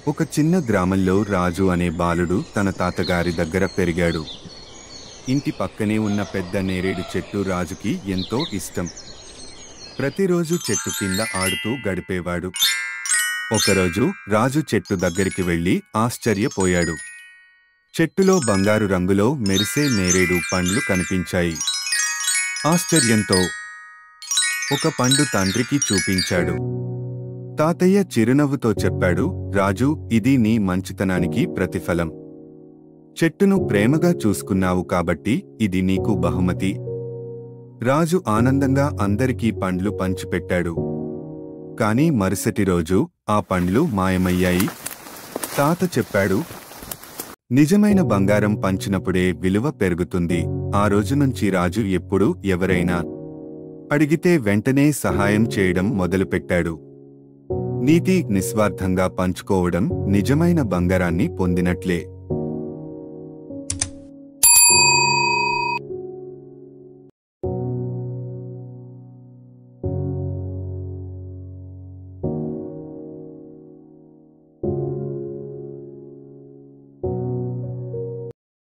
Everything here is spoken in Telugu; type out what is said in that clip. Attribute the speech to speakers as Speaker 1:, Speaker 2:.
Speaker 1: ఒక చిన్న గ్రామంలో రాజు అనే బాలుడు తన తాతగారి దగ్గర పెరిగాడు. ఇంటి పక్కనే ఉన్న పెద్ద నేరేడు చెట్టు రాజుకి ఎంతో ఇష్టం. ప్రతిరోజు చెట్టు కింద ఆడుతూ గడిపేవాడు. ఒకరోజు రాజు చెట్టు దగ్గరికి వెళ్లి ఆశ్చర్యపోయాడు. చెట్టులో బంగారు రంగులో మెరిసే నేరేడు పండ్లు కనిపించాయి. ఆశ్చర్యంతో ఒక పండు తండ్రికి చూపించాడు. తాతయ్య చిరునవ్వుతో చెప్పాడు, రాజు, ఇది నీ మంచితనానికి ప్రతిఫలం. చెట్టును ప్రేమగా చూసుకున్నావు కాబట్టి ఇది నీకు బహుమతి. రాజు ఆనందంగా అందరికీ పండ్లు పంచిపెట్టాడు. కాని మరుసటి రోజు ఆ పండ్లు మాయమయ్యాయి. తాత చెప్పాడు, నిజమైన బంగారం పంచినప్పుడే విలువ పెరుగుతుంది. ఆ రోజు నుంచి రాజు ఎప్పుడు ఎవరైనా అడిగితే వెంటనే సహాయం చేయడం మొదలుపెట్టాడు. నీతి నిస్వార్థంగా పంచుకోవడం నిజమైన బంగారాన్ని పొందినట్లే.